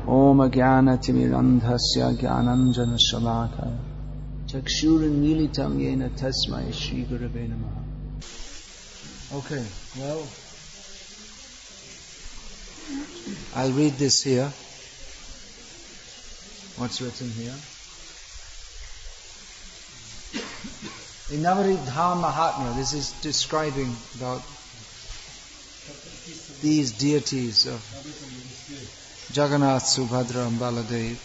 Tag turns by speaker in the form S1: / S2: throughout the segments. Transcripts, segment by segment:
S1: Om Jnanatirmirandhasya Jnananjana Shalakaya Chakshurunmilitam Yena Tasmai Shri Gurave Namaha. Okay, well, I'll read this here. What's written here? In Navaridha Mahatmya, this is describing about these deities of Jagannath, Subhadra and Baladev,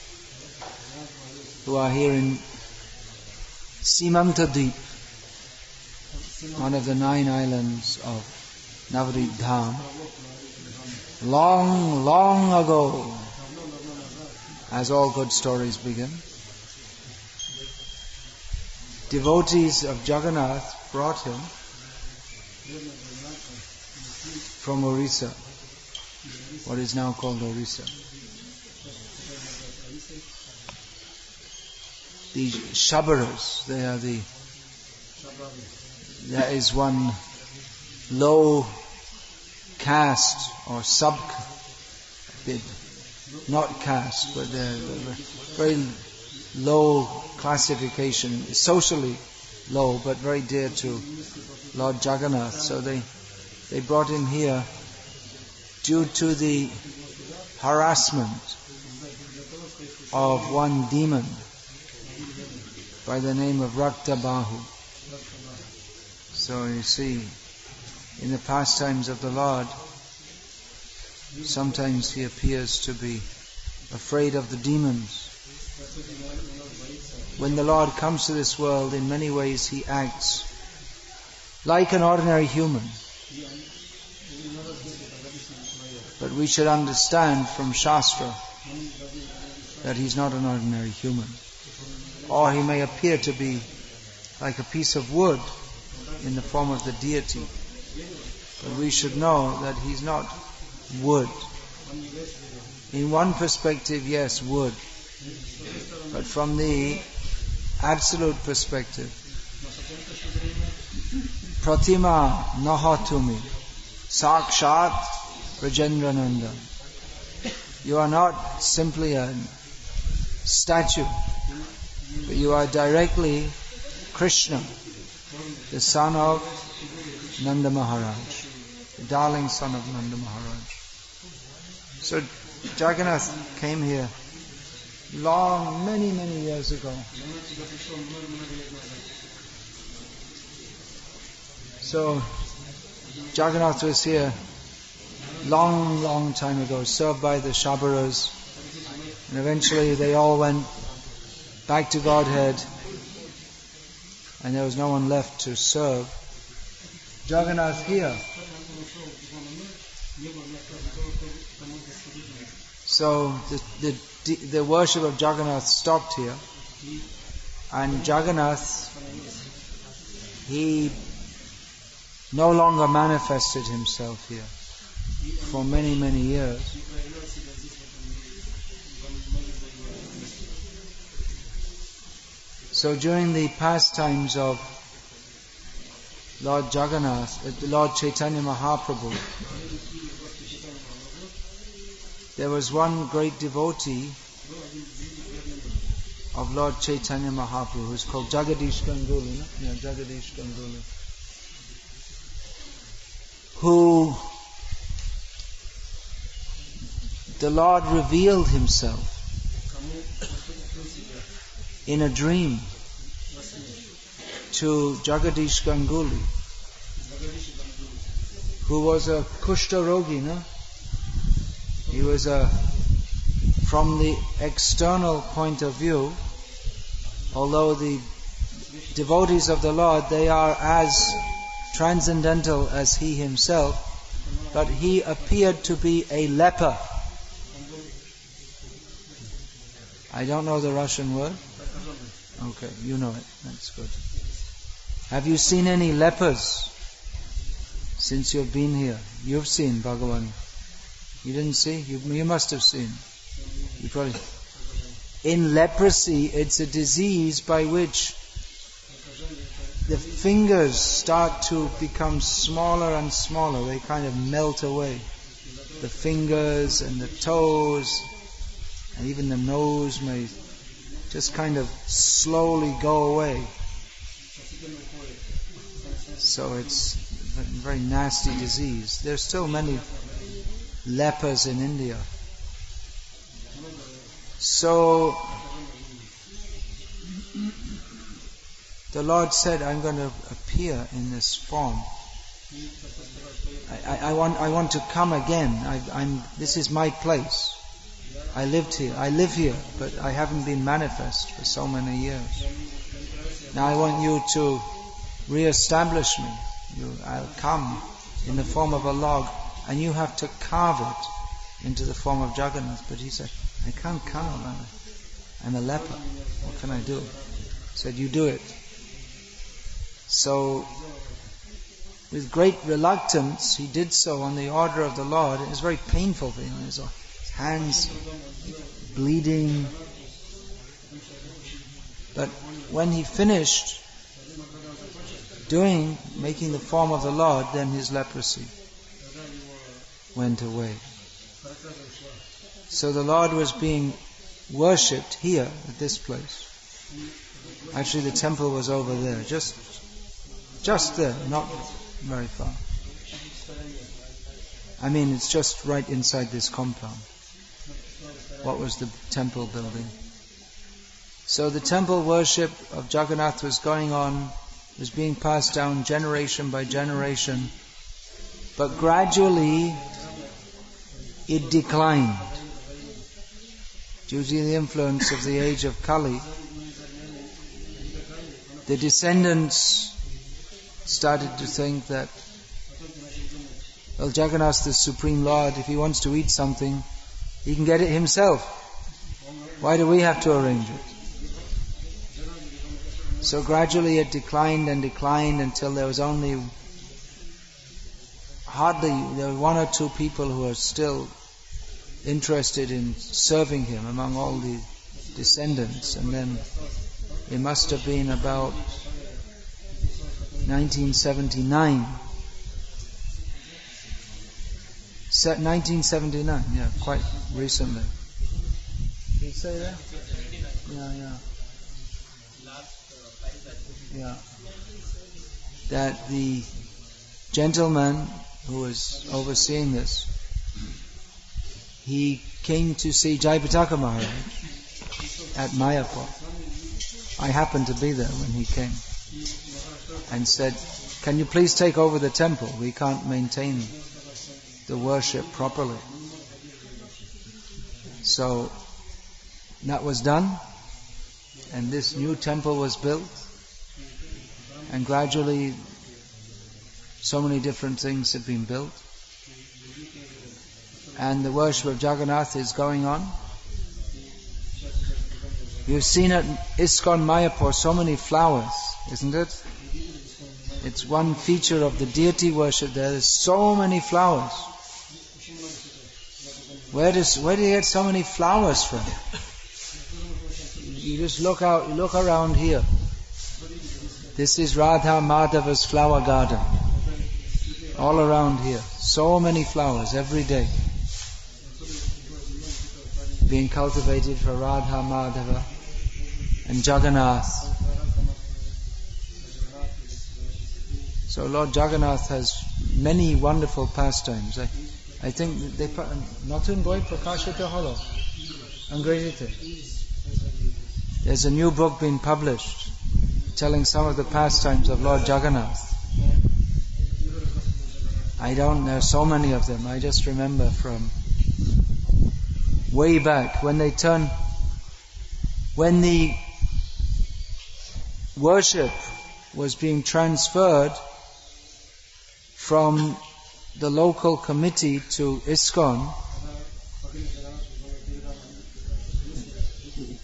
S1: who are here in Simantadip, one of the 9 islands of Navaridham. Long, long ago, as all good stories begin, devotees of Jagannath brought him from Orissa, what is now called Orissa. The Shabaras, there is one low caste or not caste, but very low classification, socially low, but very dear to Lord Jagannath. So they brought him here due to the harassment of one demon by the name of Raktabahu. So you see, in the pastimes of the Lord, sometimes he appears to be afraid of the demons. When the Lord comes to this world, in many ways he acts like an ordinary human. But we should understand from Shastra that he's not an ordinary human. Or he may appear to be like a piece of wood in the form of the deity. But we should know that he's not wood. In one perspective, yes, wood. But from the absolute perspective, Pratima Nahatumi Sakshat Rajendrananda. You are not simply a statue, but you are directly Krishna, the son of Nanda Maharaj, the darling son of Nanda Maharaj. So Jagannath came here many years ago. So Jagannath was here long time ago, served by the Shabaras, and eventually they all went back to Godhead, and there was no one left to serve. Jagannath here. So the worship of Jagannath stopped here, and Jagannath, he no longer manifested himself here for many years. So during the pastimes of Lord Jagannath, Lord Chaitanya Mahaprabhu, there was one great devotee of Lord Chaitanya Mahaprabhu who's called Jagadish Ganguly, no? Yeah, Jagadish Ganguly, who the Lord revealed himself in a dream to Jagadish Ganguly, who was a Kushta Rogi, no? He was from the external point of view, although the devotees of the Lord, they are as transcendental as he himself, but he appeared to be a leper. I don't know the Russian word. Okay, you know it. That's good. Have you seen any lepers since you've been here? You've seen Bhagavan. You didn't see? You must have seen. You probably. In leprosy, it's a disease by which the fingers start to become smaller and smaller. They kind of melt away. The fingers and the toes. and even the nose may just kind of slowly go away. So it's a very nasty disease. There's still many lepers in India. So the Lord said, I'm going to appear in this form. I want to come again. This is my place. I live here, but I haven't been manifest for so many years. Now I want you to re-establish me. I'll come in the form of a log, and you have to carve it into the form of Jagannatha. But he said, I can't carve. I'm a leper. What can I do? He said, you do it. So, with great reluctance, he did so on the order of the Lord. It was very painful for him. His hands bleeding. But when he finished making the form of the Lord, then his leprosy went away. So the Lord was being worshipped here at this place. Actually, the temple was over there, just there, not very far. I mean, it's just right inside this compound. What was the temple building? So the temple worship of Jagannatha was going on, was being passed down generation by generation, but gradually it declined due to the influence of the age of Kali. The descendants started to think that, well, Jagannatha, the Supreme Lord, if he wants to eat something, he can get it himself. Why do we have to arrange it? So gradually it declined and declined until there was only there were one or two people who were still interested in serving him among all the descendants. And then it must have been about 1979. 1979, yeah, quite recently. Did you say that? Yeah. That the gentleman who was overseeing this, he came to see Jayapataka Maharaj at Mayapur. I happened to be there when he came, and said, can you please take over the temple? We can't maintain the worship properly. So that was done, and this new temple was built, and gradually so many different things have been built, and the worship of Jagannatha is going on. You've seen at ISKCON Mayapur so many flowers, isn't it? It's one feature of the deity worship there. There's so many flowers. Where do you get so many flowers from? You just look around here. This is Radha Madhava's flower garden. All around here. So many flowers every day. Being cultivated for Radha Madhava and Jagannath. So Lord Jagannath has many wonderful pastimes. I think they Natun Boy Prakashita Holo. There's a new book being published telling some of the pastimes of Lord Jagannath. There are so many of them. I just remember from way back when the worship was being transferred from the local committee to ISKCON,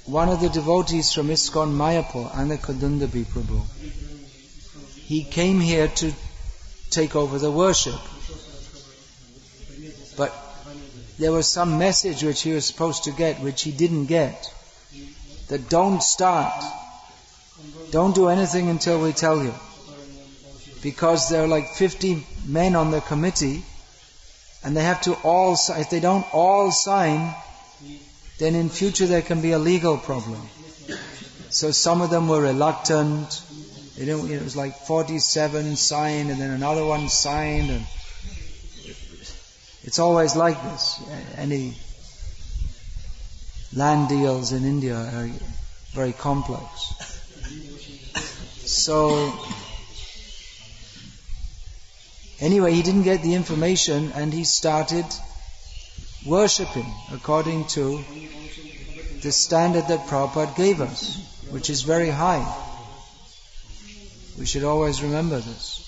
S1: one of the devotees from ISKCON Mayapur, Anakadundabi Prabhu, he came here to take over the worship. But there was some message which he was supposed to get, which he didn't get. That don't start. Don't do anything until we tell you. Because there are like 50 men on the committee, and they have to all, if they don't all sign, then in future there can be a legal problem. So some of them were reluctant. It was like 47 signed and then another one signed, and it's always like this. Any land deals in India are very complex. So anyway, he didn't get the information and he started worshipping according to the standard that Prabhupada gave us, which is very high. We should always remember this.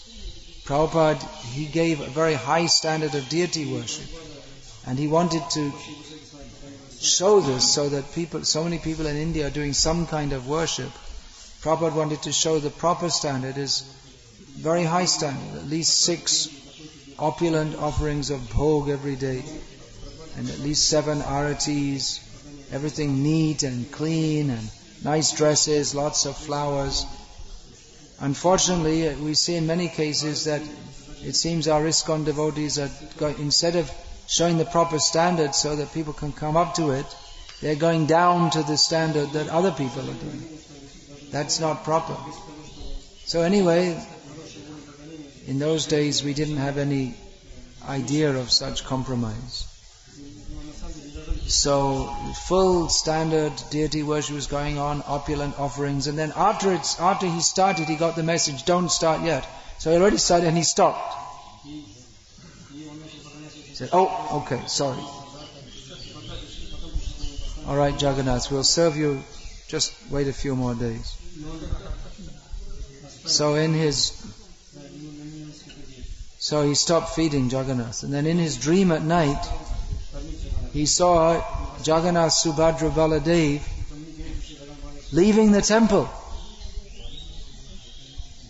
S1: Prabhupada, he gave a very high standard of deity worship, and he wanted to show this so that so many people in India are doing some kind of worship. Prabhupada wanted to show the proper standard is very high standard, at least 6 opulent offerings of bhog every day, and at least 7 aratis, everything neat and clean, and nice dresses, lots of flowers. Unfortunately, we see in many cases that it seems our ISKCON devotees are instead of showing the proper standard so that people can come up to it, they're going down to the standard that other people are doing. That's not proper. So anyway, in those days we didn't have any idea of such compromise. So full standard deity worship was going on, opulent offerings, and then after he started, he got the message, don't start yet. So he already started and he stopped. He said, oh, okay, sorry. Alright, Jagannath, we'll serve you, just wait a few more days. So he stopped feeding Jagannath, and then in his dream at night, he saw Jagannath, Subhadra, Baladev leaving the temple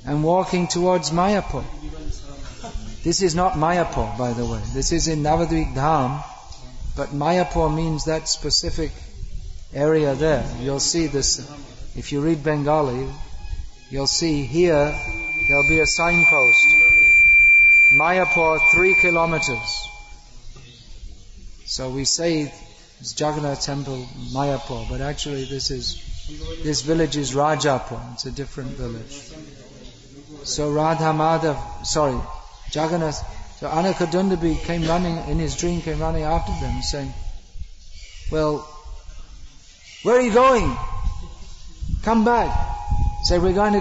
S1: and walking towards Mayapur. This is not Mayapur, by the way. This is in Navadvip Dham, but Mayapur means that specific area there. You'll see this, if you read Bengali, you'll see here, there'll be a signpost. Mayapur, 3 kilometers. So we say it's Jagannath Temple, Mayapur, but actually this village is Rajapur. It's a different village. So Jagannath, so Anakadundabi came running, in his dream came running after them saying, well, where are you going? Come back. Say, we're going to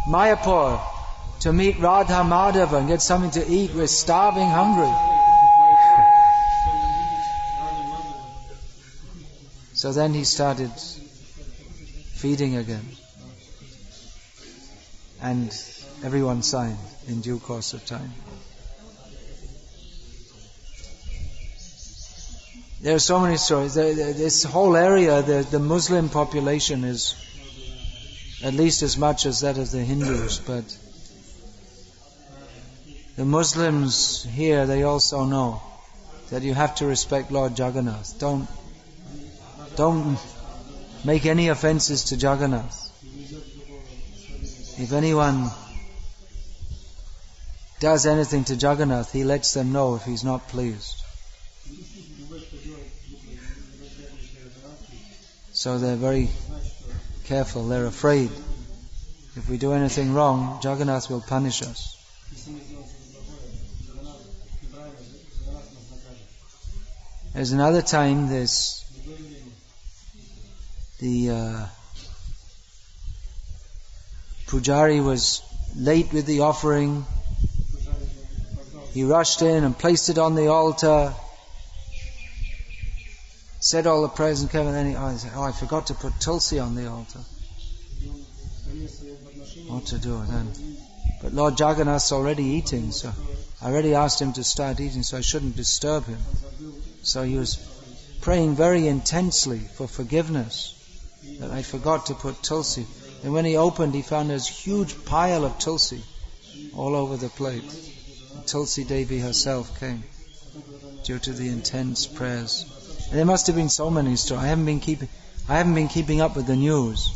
S1: Mayapur to meet Radha Madhava and get something to eat. We're starving, hungry. So then he started feeding again. And everyone signed in due course of time. There are so many stories. This whole area, the Muslim population is at least as much as that of the Hindus, but the Muslims here, they also know that you have to respect Lord Jagannath. Don't make any offenses to Jagannath. If anyone does anything to Jagannath, he lets them know if he's not pleased. So they're very careful, they're afraid. If we do anything wrong, Jagannath will punish us. There's another time, the Pujari was late with the offering. He rushed in and placed it on the altar, said all the prayers and came, and then he said, I forgot to put tulsi on the altar. What to do then? But Lord Jagannath's already eating, so I already asked him to start eating, so I shouldn't disturb him. So he was praying very intensely for forgiveness, that I forgot to put tulsi. And when he opened, he found this huge pile of tulsi all over the plate. And Tulsi Devi herself came due to the intense prayers. And there must have been so many stories. I haven't been keeping up with the news.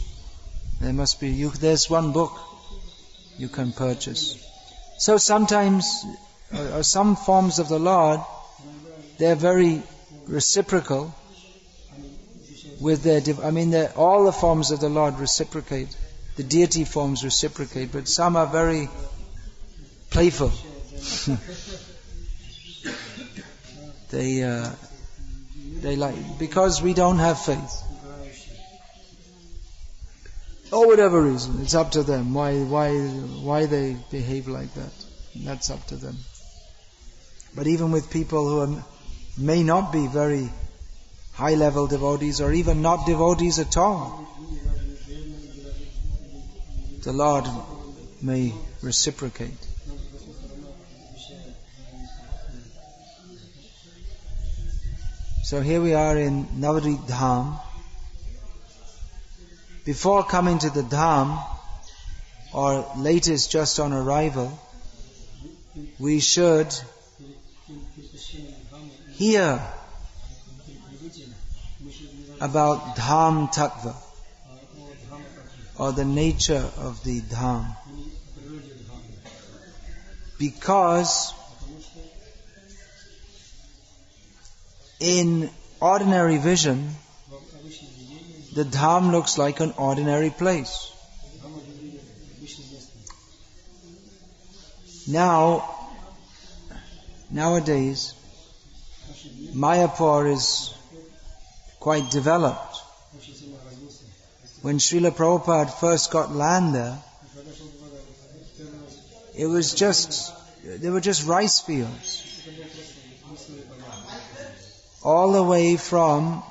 S1: There must be. There's one book you can purchase. So sometimes, or some forms of the Lord, they're very reciprocal. with their, all the forms of the Lord reciprocate. The deity forms reciprocate, but some are very playful. They like, because we don't have faith. Or whatever reason, it's up to them why they behave like that. That's up to them. But even with people who may not be very high-level devotees, or even not devotees at all, the Lord may reciprocate. So here we are in Navadvip Dham. Before coming to the Dham, or latest just on arrival, we should hear about Dham Tattva, or the nature of the Dham. Because in ordinary vision, the Dham looks like an ordinary place. Nowadays, Mayapur is quite developed. When Srila Prabhupada first got land there, there were just rice fields. All the way from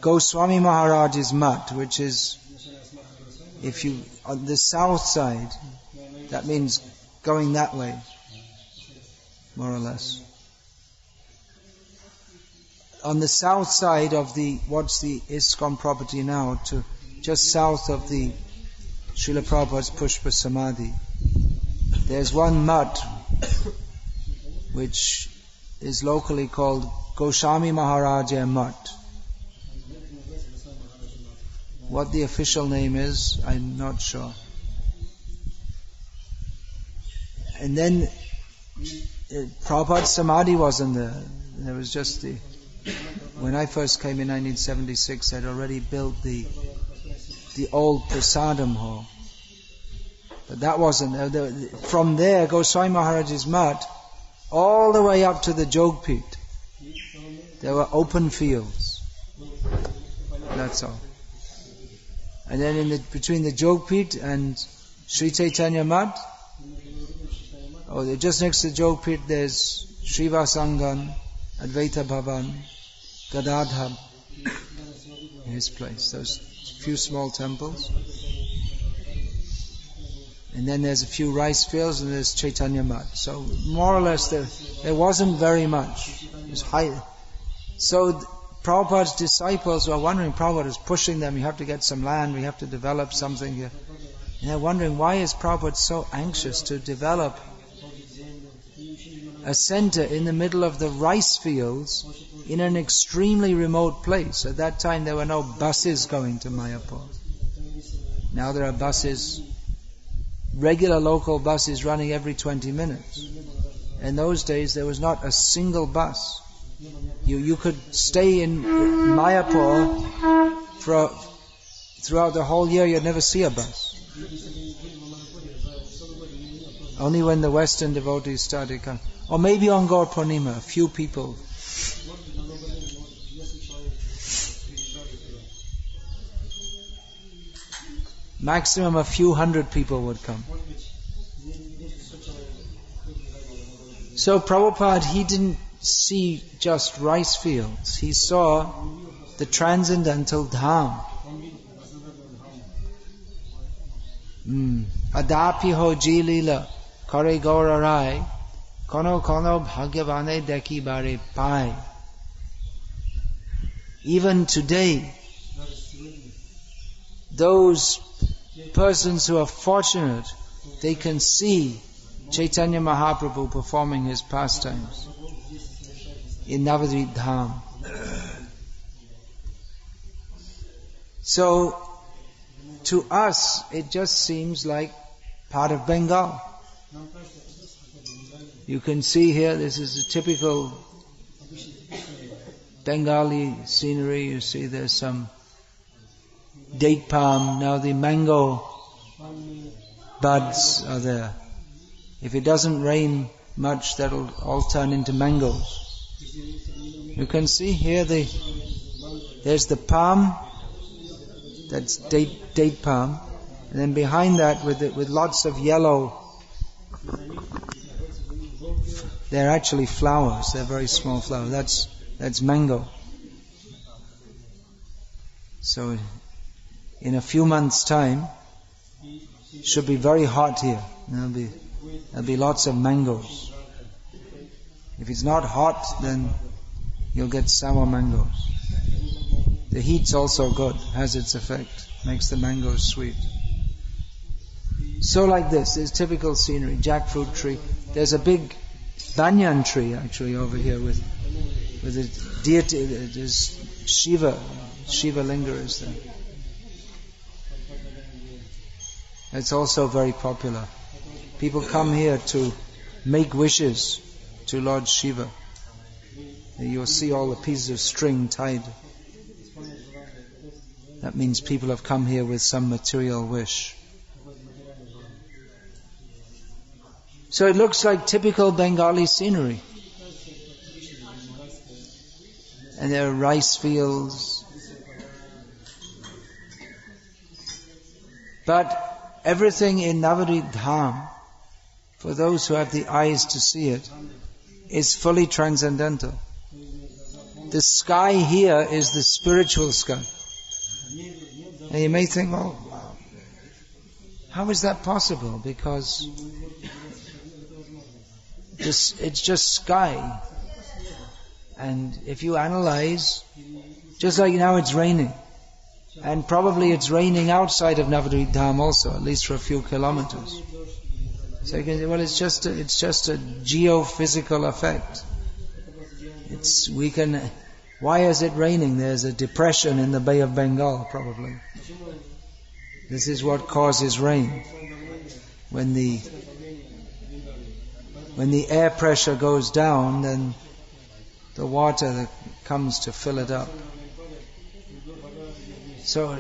S1: Goswami Maharaj's Mutt, which is, if you, on the south side, that means going that way, more or less. On the south side of what's the ISKCON property now, to just south of the Srila Prabhupada's Pushpa Samadhi, there's one mutt which is locally called Goswami Maharaja Mutt. What the official name is, I'm not sure. And then Prabhupada's Samadhi wasn't there. There was just when I first came in 1976, they'd already built the old Prasadam hall. But that wasn't there. From there, Goswami Maharaj's Mutt, all the way up to the Jogpit, there were open fields. That's all. And then between the Jogpit and Sri Chaitanya Mutt, just next to the Jogpit, there's Srivasangan, Advaita Bhavan, Gadadhar, his place. Those few small temples. And then there's a few rice fields, and there's Chaitanya Mutt. So more or less there wasn't very much. It was high. So Prabhupada's disciples were wondering, Prabhupada is pushing them, you have to get some land, we have to develop something here. And they're wondering, why is Prabhupada so anxious to develop a center in the middle of the rice fields in an extremely remote place? At that time there were no buses going to Mayapur. Now there are buses, regular local buses running every 20 minutes. In those days there was not a single bus. You could stay in Mayapur throughout the whole year, you'd never see a bus. Only when the Western devotees started coming. Or maybe on Gaur Purnima, a few people. Maximum a few hundred people would come. So Prabhupada, he didn't see just rice fields. He saw the transcendental Dham. Adapi ho ji lila kare gaura rai kono kono bhagyavane deki bare pai. Even today, those persons who are fortunate, they can see Chaitanya Mahaprabhu performing his pastimes in Navadvip Dham. So, to us, it just seems like part of Bengal. You can see here, this is a typical Bengali scenery. You see there's some date palm. Now the mango buds are there. If it doesn't rain much, that'll all turn into mangoes. You can see here there's the palm, that's date palm, and then behind that with lots of yellow, they're actually flowers, they're very small flowers, that's mango. So in a few months' time, it should be very hot here. There'll be lots of mangoes. If it's not hot, then you'll get sour mangoes. The heat's also good, has its effect, makes the mangoes sweet. So like this, there's typical scenery, jackfruit tree. There's a big banyan tree actually over here with a deity, there's Shiva Linga is there. It's also very popular. People come here to make wishes to Lord Shiva. You'll see all the pieces of string tied. That means people have come here with some material wish. So it looks like typical Bengali scenery. And there are rice fields. But everything in Navadvip Dham, for those who have the eyes to see it, is fully transcendental. The sky here is the spiritual sky. And you may think, well, how is that possible? Because it's just sky. And if you analyze, just like now it's raining. And probably it's raining outside of Navadvip Dham also, at least for a few kilometers. So you can say, well, it's just a geophysical effect. Why is it raining? There's a depression in the Bay of Bengal, probably. This is what causes rain. When the air pressure goes down, then the water that comes to fill it up. So,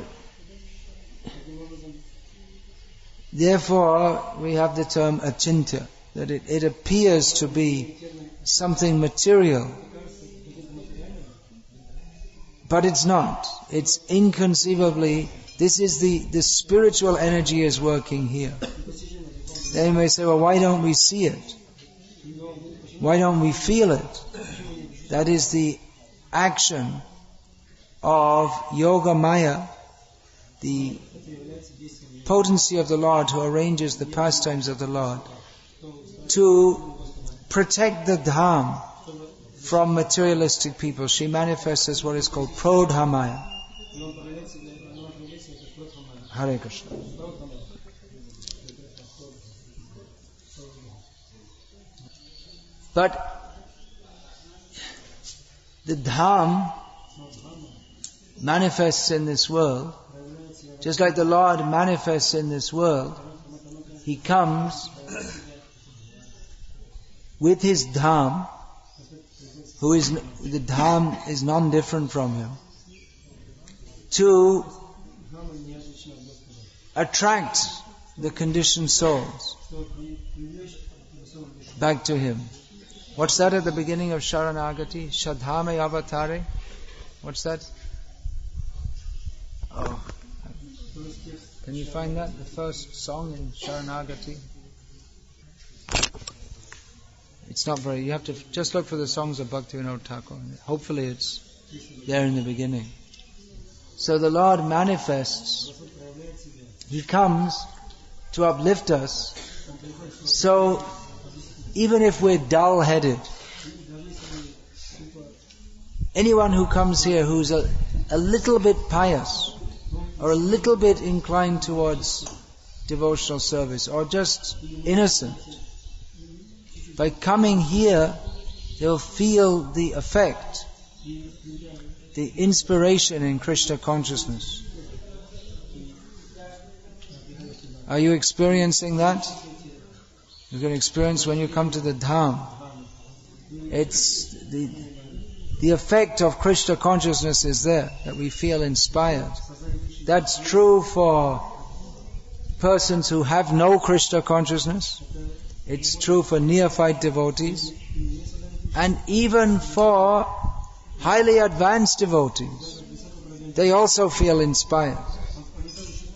S1: therefore, we have the term achintya, that it appears to be something material. But it's not. It's inconceivably, this is the spiritual energy is working here. Then you may say, well, why don't we see it? Why don't we feel it? That is the action of Yoga Maya, the potency of the Lord who arranges the pastimes of the Lord, to protect the Dham from materialistic people. She manifests as what is called Prodhamaya. Hare Krishna. But the Dham manifests in this world, just like the Lord manifests in this world. He comes with His Dham, the Dham is non-different from Him, to attract the conditioned souls back to Him. What's that at the beginning of Sharanagati? Shadhame Avatare? What's that? Oh. Can you find that? The first song in Sharanagati? It's not very... You have to just look for the songs of Bhakti Vinod Thakur. Hopefully it's there in the beginning. So the Lord manifests. He comes to uplift us. So even if we're dull-headed, anyone who comes here who's a little bit pious, or a little bit inclined towards devotional service, or just innocent, by coming here, they'll feel the effect, the inspiration in Krishna consciousness. Are you experiencing that? You can experience when you come to the Dham. It's the the effect of Krishna consciousness is there, that we feel inspired. That's true for persons who have no Krishna consciousness. It's true for neophyte devotees. And even for highly advanced devotees. They also feel inspired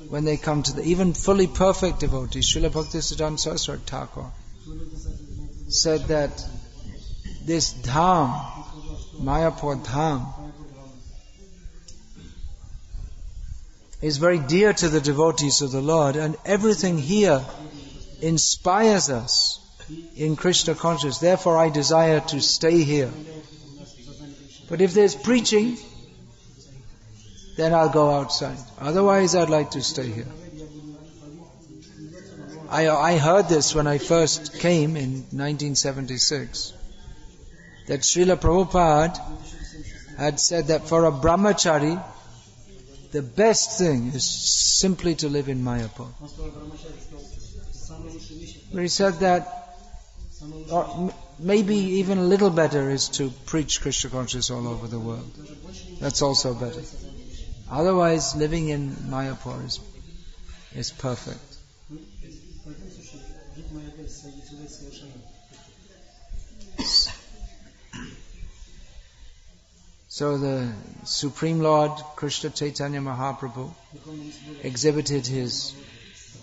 S1: when they come to even fully perfect devotees. Srila Bhaktisiddhanta Saraswati Thakur said that this dham, Mayapur dham, is very dear to the devotees of the Lord, and everything here inspires us in Krishna consciousness. Therefore I desire to stay here. But if there's preaching, then I'll go outside. Otherwise I'd like to stay here. I heard this when I first came in 1976, that Srila Prabhupada had said that for a brahmachari, the best thing is simply to live in Mayapur. But he said that, or maybe even a little better is to preach Krishna consciousness all over the world. That's also better. Otherwise, living in Mayapur is perfect. So the Supreme Lord Krishna Chaitanya Mahaprabhu exhibited his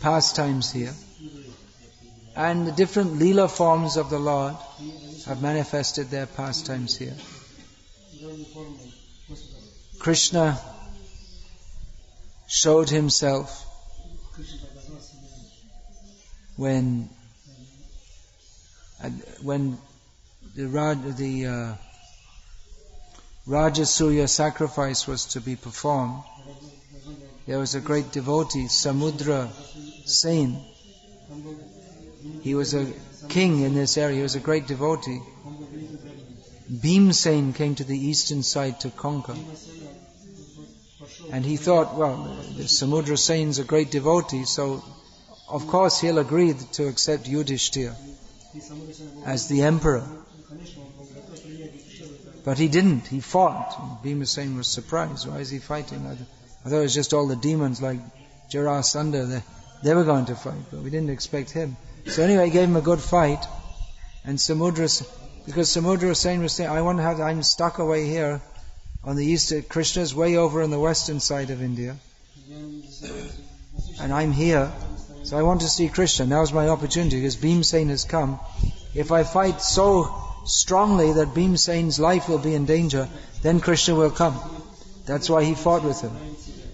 S1: pastimes here, and the different Leela forms of the Lord have manifested their pastimes here. Krishna showed himself when the Rajasuya sacrifice was to be performed. There was a great devotee, Samudra Sen. He was a king in this area. He was a great devotee. Bhimsen came to the eastern side to conquer. And he thought, well, Samudra Sen's a great devotee, so of course he'll agree to accept Yudhishthira as the emperor. But he didn't. He fought. Bhimsen was surprised. Why is he fighting? I thought it was just all the demons like Jarasandha. They were going to fight, but we didn't expect him. So anyway, he gave him a good fight. And because Samudra Sen was saying, I'm stuck away here on the east. Krishna's way over on the western side of India. And I'm here. So I want to see Krishna. Now's my opportunity, because Bhimsen has come. If I fight so strongly that Bhimsen's life will be in danger, then Krishna will come. That's why he fought with him.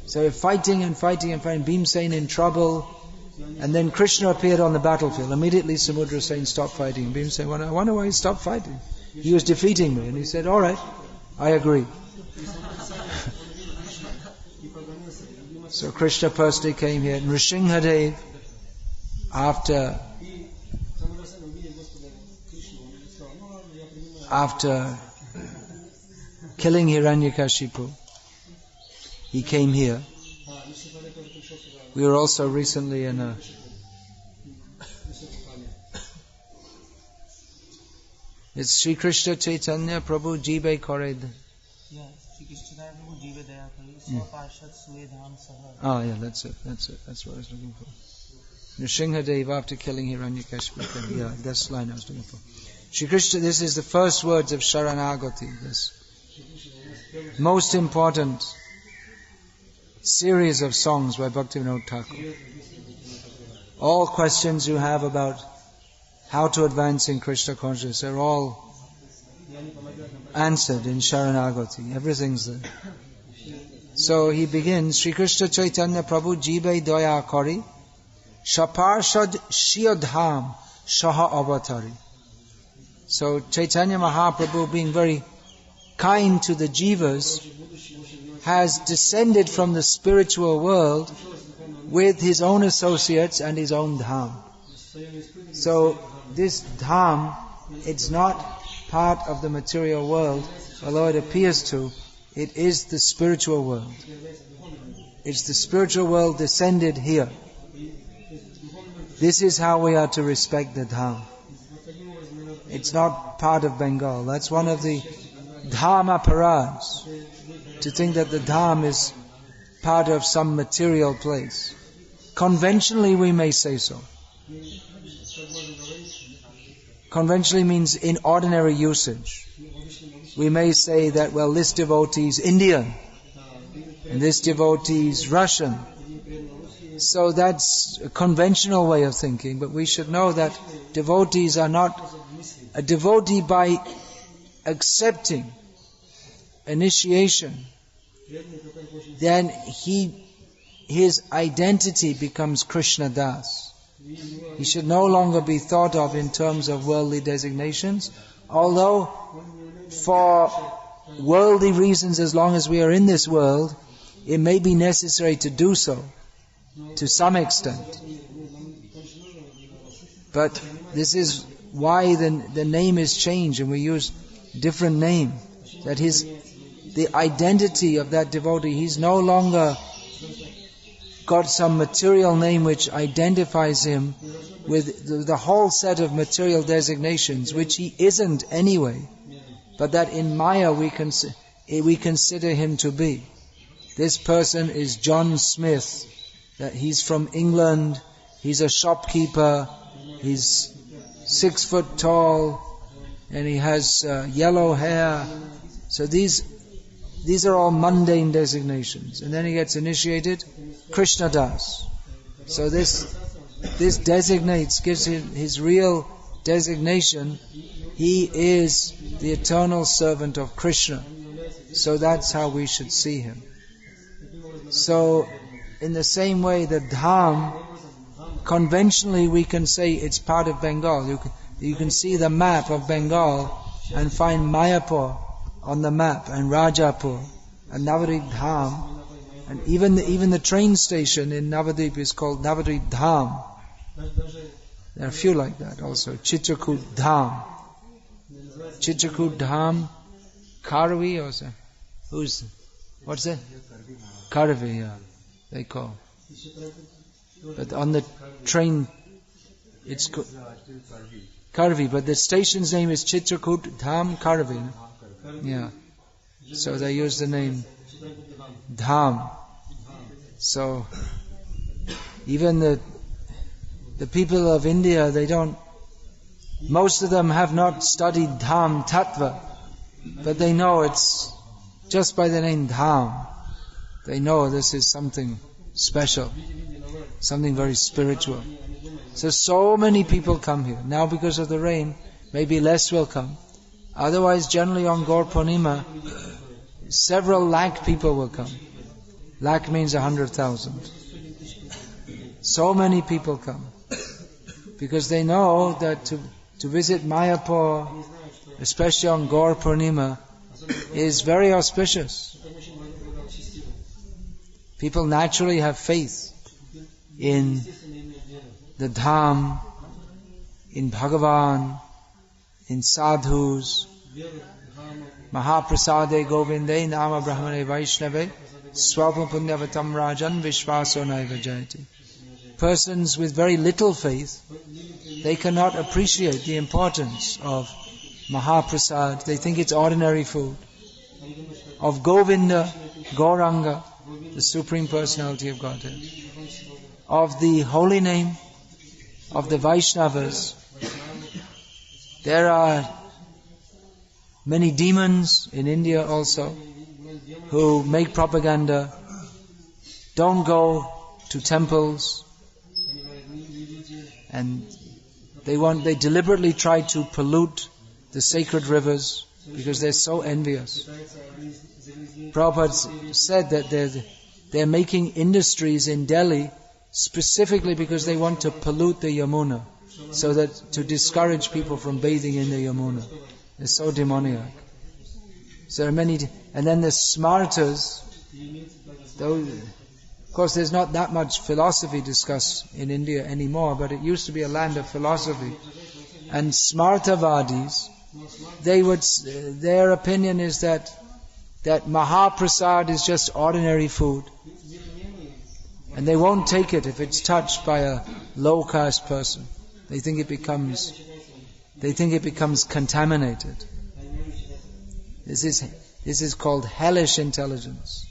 S1: So fighting, Bhimsen in trouble, and then Krishna appeared on the battlefield. Immediately Samudra Sen stopped fighting. Bhimsen, I wonder why he stopped fighting. He was defeating me. And he said, alright, I agree. So Krishna personally came here, and Nrsimhadev, after killing Hiranyakashipu, he came here. We were also recently in it's Sri Krishna Chaitanya Prabhu Jibe Kored.
S2: Yeah, Sri Krishna Prabhu Jibe Daya Kare.
S1: Oh yeah, that's it. That's what I was looking for. Nrsimhadev, after killing Hiranyakashipu. Yeah, that's the line I was looking for. Shri Krishna, this is the first words of Sharanagati, this most important series of songs by Bhaktivinoda Thakur. All questions you have about how to advance in Krishna consciousness are all answered in Sharanagati. Everything's there. So he begins, Sri Krishna Chaitanya Prabhu Jibe Daya Kari Shaparshad Shiyadham Shaha Avatari. So Chaitanya Mahaprabhu, being very kind to the jivas, has descended from the spiritual world with his own associates and his own dham. So this dham, it's not part of the material world, although it appears to. It is the spiritual world. It's the spiritual world descended here. This is how we are to respect the dham. It's not part of Bengal. That's one of the dham aparas, to think that the dham is part of some material place. Conventionally we may say so. Conventionally means in ordinary usage. We may say that, well, this devotee is Indian, and this devotee is Russian. So that's a conventional way of thinking, but we should know that devotees are not a devotee by accepting initiation. Then his identity becomes Krishna Das. He should no longer be thought of in terms of worldly designations, although for worldly reasons, as long as we are in this world, it may be necessary to do so, to some extent. But this is why the name is changed and we use different name. That the identity of that devotee, he's no longer got some material name which identifies him with the whole set of material designations, which he isn't anyway, but that in Maya we consider him to be. This person is John Smith, that he's from England, he's a shopkeeper, he's 6 foot tall, and he has yellow hair. So these are all mundane designations. And then he gets initiated, Krishna Das. So this designates, gives him his real designation. He is the eternal servant of Krishna. So that's how we should see him. So in the same way, the Dham, conventionally we can say it's part of Bengal. You can see the map of Bengal and find Mayapur on the map, and Rajapur, and Navadvip Dham, and even the train station in Navadvip is called Navadvip Dham. There are a few like that also. Chitrakoot Dham, Chitrakoot Dham, Karvi or so. What's that? Karvi, yeah, they call. But on the train, it's Karvi, but the station's name is Chitrakoot Dham Karvi. Yeah. So they use the name Dham. So even the people of India, most of them have not studied Dham Tattva, but they know it's just by the name Dham. They know this is something special, something very spiritual. So many people come here. Now because of the rain, maybe less will come. Otherwise, generally on Gaur Purnima, several lakh people will come. Lakh means 100,000. So many people come. Because they know that to visit Mayapur, especially on Gaur Purnima, is very auspicious. People naturally have faith in the Dham, in Bhagavan, in sadhus. Mahaprasade Govinde Nama Brahmane Vaishnave Swapa Punyavatam Rajan Vishvaso Naiva Jayati. Persons with very little faith, they cannot appreciate the importance of Mahaprasad. They think it's ordinary food. Of Govinda, Gauranga, the Supreme Personality of Godhead. Of the holy name of the Vaishnavas. There are many demons in India also who make propaganda, don't go to temples, and they deliberately try to pollute the sacred rivers because they're so envious. Prabhupada said that they're making industries in Delhi specifically because they want to pollute the Yamuna, so that to discourage people from bathing in the Yamuna. They're so demoniac. So there are many, and then the Smartas, of course there's not that much philosophy discussed in India anymore, but it used to be a land of philosophy. And Smartavadis, their opinion is that Mahaprasad is just ordinary food. And they won't take it if it's touched by a low caste person. They think it becomes contaminated. This is called hellish intelligence.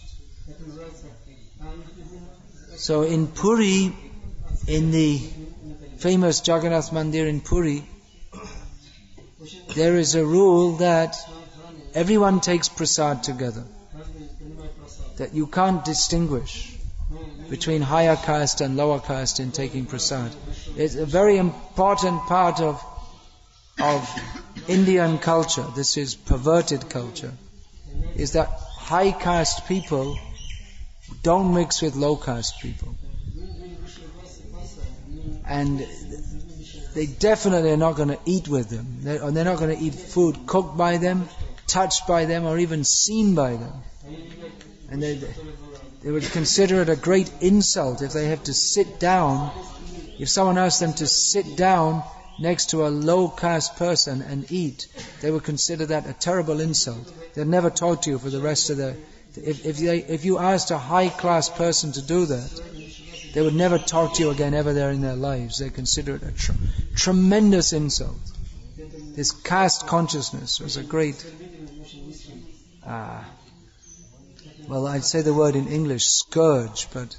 S1: So in Puri, in the famous Jagannath Mandir in Puri, there is a rule that everyone takes prasad together. That you can't distinguish between higher caste and lower caste in taking prasad. It's a very important part of Indian culture. This is perverted culture. Is that high caste people don't mix with low caste people. And they definitely are not going to eat with them. They're not going to eat food cooked by them, touched by them, or even seen by them. And they would consider it a great insult if they have to sit down. If someone asks them to sit down next to a low caste person and eat, they would consider that a terrible insult. They'll never talk to you for the rest of their... If you asked a high class person to do that, they would never talk to you again ever there in their lives. They consider it a tremendous insult. This caste consciousness was a great... well, I'd say the word in English, scourge, but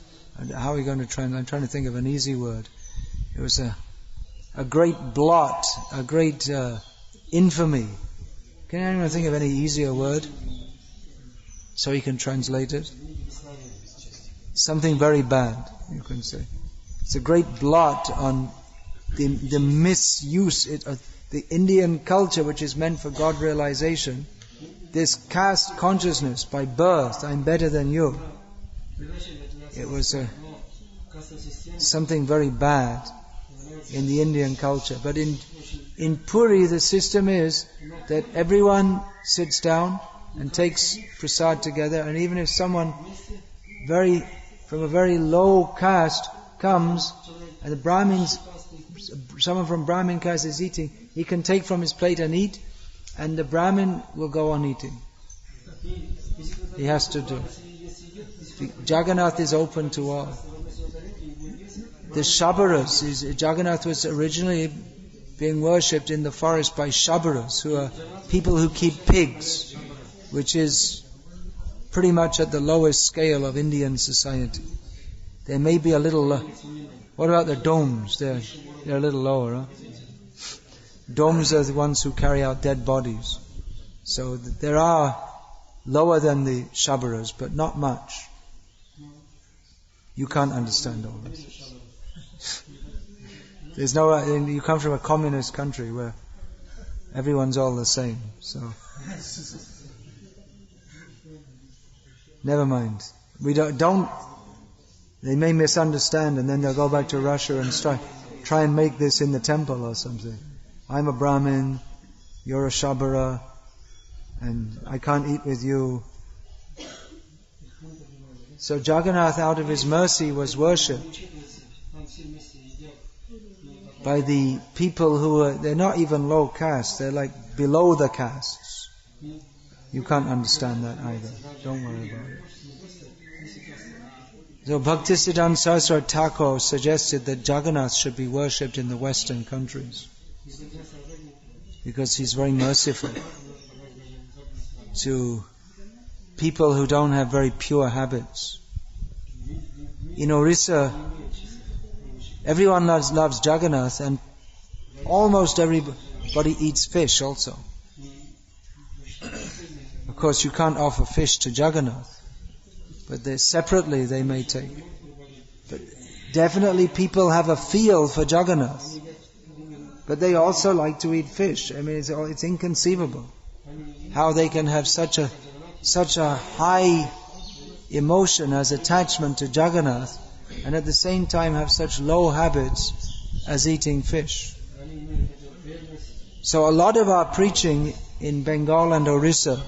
S1: how are we going to try? I'm trying to think of an easy word. It was a great blot, a great infamy. Can anyone think of any easier word? So you can translate it? Something very bad, you can say. It's a great blot on the misuse of the Indian culture, which is meant for God realization. This caste consciousness by birth, I'm better than you. It was something very bad in the Indian culture. But in Puri, the system is that everyone sits down and takes prasad together, and even if someone from a very low caste comes, and the Brahmins, someone from Brahmin caste is eating, he can take from his plate and eat, and the Brahmin will go on eating. He has to do. Jagannath is open to all. The Shabaras, Jagannath was originally being worshipped in the forest by Shabaras, who are people who keep pigs, which is pretty much at the lowest scale of Indian society. There may be a little... what about the domes? They're a little lower, huh? Domes are the ones who carry out dead bodies. So there are lower than the Shabaras, but not much. You can't understand all this. There's no... you come from a communist country where everyone's all the same, so... Never mind. We don't... They may misunderstand, and then they'll go back to Russia and try and make this in the temple or something. I'm a Brahmin, you're a Shabara, and I can't eat with you. So Jagannath, out of his mercy, was worshipped by the people they're not even low caste, they're like below the castes. You can't understand that either. Don't worry about it. So Bhaktisiddhanta Saraswati Thakur suggested that Jagannath should be worshipped in the Western countries, because he's very merciful to people who don't have very pure habits. In Orissa, everyone loves Jagannath, and almost everybody eats fish also. Of course, you can't offer fish to Jagannath, but separately they may take. But definitely people have a feel for Jagannath, but they also like to eat fish. I mean, it's inconceivable how they can have such a high emotion as attachment to Jagannath, and at the same time have such low habits as eating fish. So a lot of our preaching in Bengal and Orissa,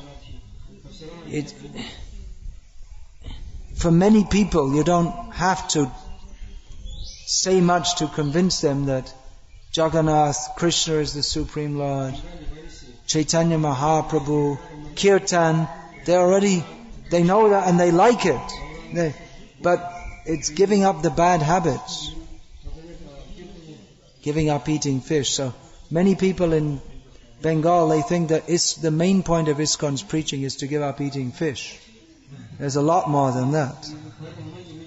S1: for many people, you don't have to say much to convince them that Jagannath, Krishna is the Supreme Lord, Chaitanya Mahaprabhu, Kirtan, they know that and they like it. But it's giving up the bad habits, giving up eating fish. So many people in Bengal, they think that the main point of ISKCON's preaching is to give up eating fish. There's a lot more than that.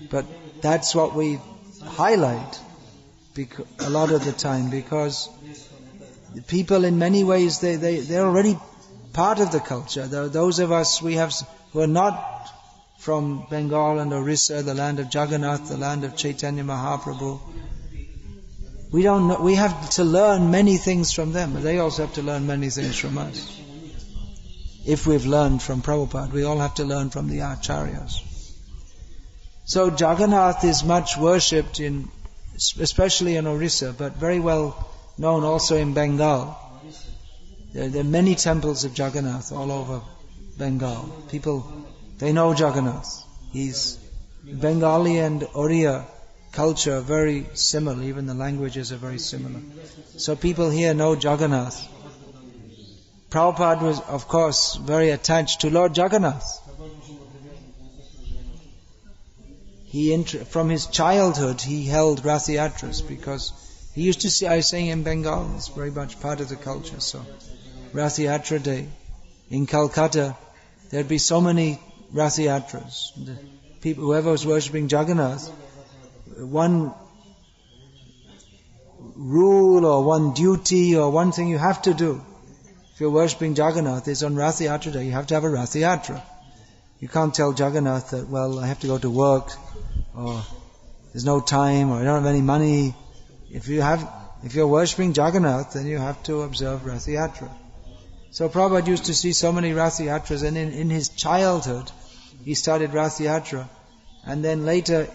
S1: But that's what we highlight a lot of the time, because the people in many ways, they're already part of the culture. Those of us who are not from Bengal and Orissa, the land of Jagannatha, the land of Chaitanya Mahaprabhu, we don't know. We have to learn many things from them, but they also have to learn many things from us. If we've learned from Prabhupada, we all have to learn from the Acharyas. So Jagannath is much worshipped especially in Orissa, but very well known also in Bengal. There are many temples of Jagannath all over Bengal. People, they know Jagannath. Bengali and Oriya culture are very similar, even the languages are very similar. So people here know Jagannath. Prabhupada was, of course, very attached to Lord Jagannath. From his childhood, he held Rathayatras, because he used to see, I was saying in Bengal, it's very much part of the culture. So, Rathayatra Day in Calcutta, there'd be so many Rathayatras. Whoever was worshipping Jagannath, one rule or one duty or one thing you have to do, if you're worshipping Jagannath, is on Rathayatra Day, you have to have a Rathayatra. You can't tell Jagannath that, well, I have to go to work, or there's no time, or I don't have any money. If you're worshipping Jagannath, then you have to observe Rathayatra. So Prabhupada used to see so many Rathayatras, and in his childhood, he started Rathayatra, and then later,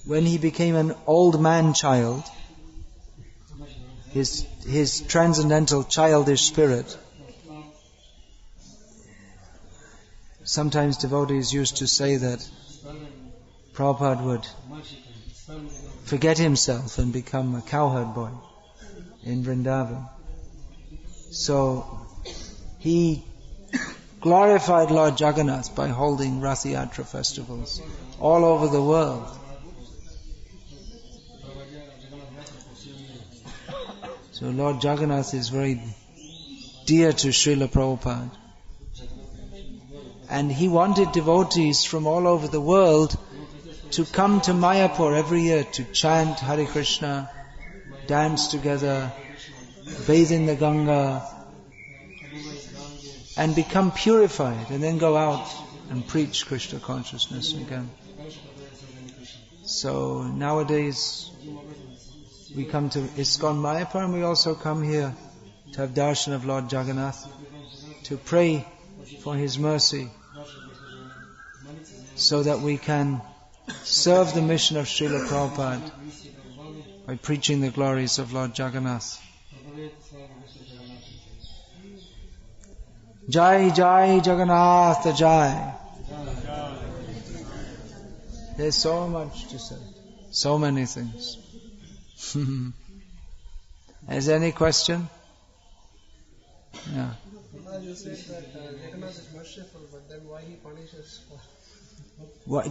S1: when he became an old man child, his transcendental childish spirit, sometimes devotees used to say that Prabhupada would forget himself and become a cowherd boy in Vrindavan. So he glorified Lord Jagannath by holding Rathayatra festivals all over the world. So Lord Jagannath is very dear to Srila Prabhupada. And he wanted devotees from all over the world to come to Mayapur every year to chant Hare Krishna, dance together, bathe in the Ganga, and become purified, and then go out and preach Krishna consciousness again. So nowadays we come to ISKCON Mayapur, and we also come here to have darshan of Lord Jagannath, to pray for his mercy, so that we can serve the mission of Srila Prabhupada by preaching the glories of Lord Jagannath. Jai Jai Jagannatha Jai. There's so much to say, so many things. Is there any question? Yeah.
S3: You said that Jagannath is merciful, but then why he punishes?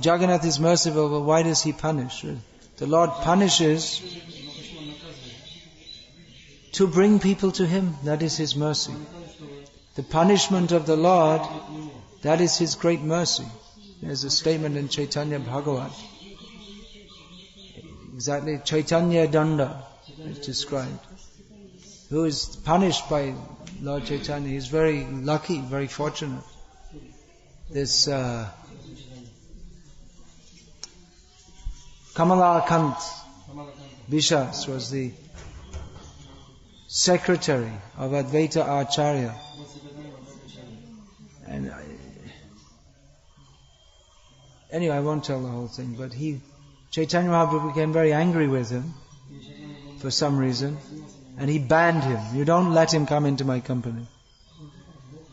S1: Jagannath is merciful, but why does he punish? The Lord punishes to bring people to him. That is his mercy. The punishment of the Lord, that is his great mercy. There's a statement in Chaitanya Bhagavat. Exactly, Chaitanya Danda is described. Who is punished by Lord Chaitanya. He's very lucky, very fortunate. This Kamalakant Bishas was the secretary of Advaita Acharya. And anyway, I won't tell the whole thing, but Chaitanya Mahaprabhu became very angry with him for some reason, and he banned him. You don't let him come into my company.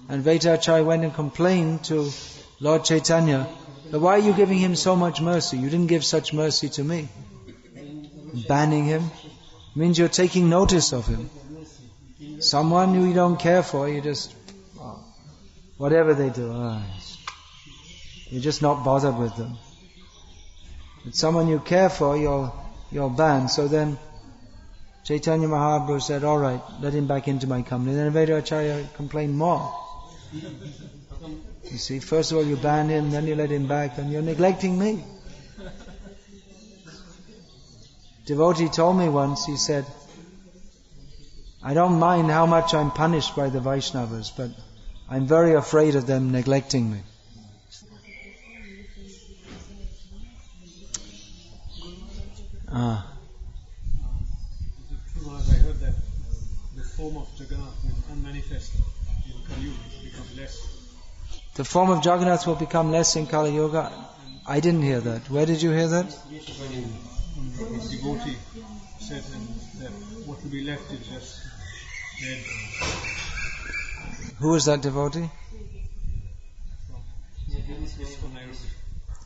S1: And Advaita Acharya went and complained to Lord Chaitanya, but why are you giving him so much mercy? You didn't give such mercy to me. Banning him means you're taking notice of him. Someone who you don't care for, you just, whatever they do, you're just not bothered with them. But someone you care for, you're banned. So then Chaitanya Mahaprabhu said, all right, let him back into my company. Then Advaita Acharya complained more. You see, first of all you ban him, then you let him back, and you're neglecting me. Devotee told me once, he said, I don't mind how much I'm punished by the Vaishnavas, but I'm very afraid of them neglecting me.
S3: I heard that the form of Jagannatha will unmanifest in Kali Yuga, become less.
S1: The form of Jagannath will become less in Kali Yuga. I didn't hear that. Where did you hear that?
S3: The devotee said that what will be left is just dead.
S1: Who is that devotee?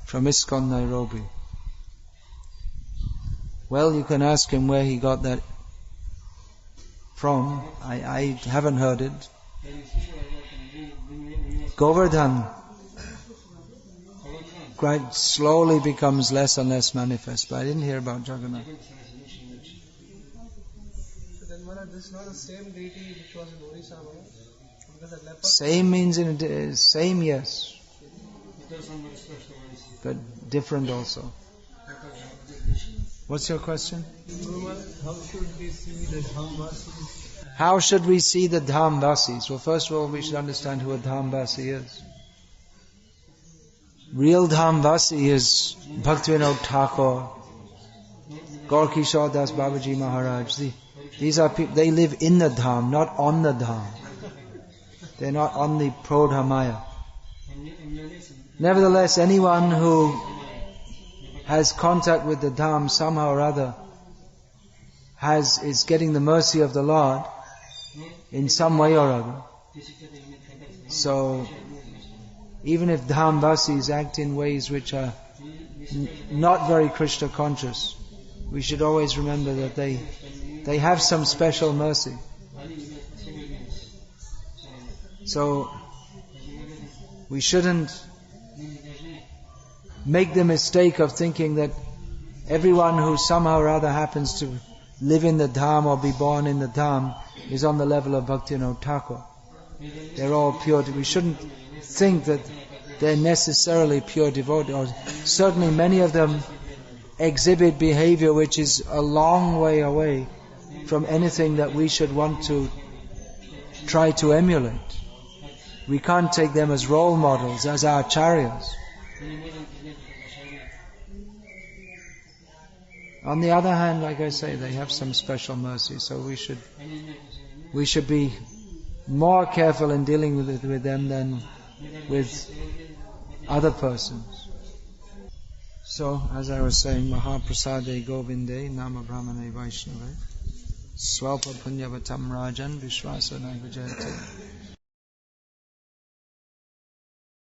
S1: From ISKCON Nairobi. Well, you can ask him where he got that from. I haven't heard it. Govardhan quite slowly becomes less and less manifest, but I didn't hear about Jagannath.
S3: So then, Maharaj, this is not the same deity which was in Orissa, Maharaj? Because the leper...
S1: Same means same, yes, but different also. What's your question?
S3: How should we see the Dhamvasis?
S1: How should we see the Dhamvasis? Well, first of all, we should understand who a Dhamvasi is. Real Dhamvasi is Bhaktivinoda Thakur, Gaur Kishore Das Babaji Maharaj. These are people, they live in the Dham, not on the Dham. They're not on the Prodhamaya. Nevertheless, anyone who has contact with the Dham somehow or other is getting the mercy of the Lord in some way or other. So, even if Dhamvasis act in ways which are not very Krishna conscious, we should always remember that they have some special mercy. So, we shouldn't make the mistake of thinking that everyone who somehow or other happens to live in the Dham or be born in the Dham is on the level of Bhaktivinoda Thakur. They're all pure. We shouldn't think that they're necessarily pure devotees. Or certainly many of them exhibit behavior which is a long way away from anything that we should want to try to emulate. We can't take them as role models, as our acharyas. On the other hand, like I say, they have some special mercy, so we should be more careful in dealing with them than with other persons. So, as I was saying, Mahaprasade Govinde Nama Brahmane Vaishnave Swalpa Punyavatam Rajan Vishwasa Nagajayate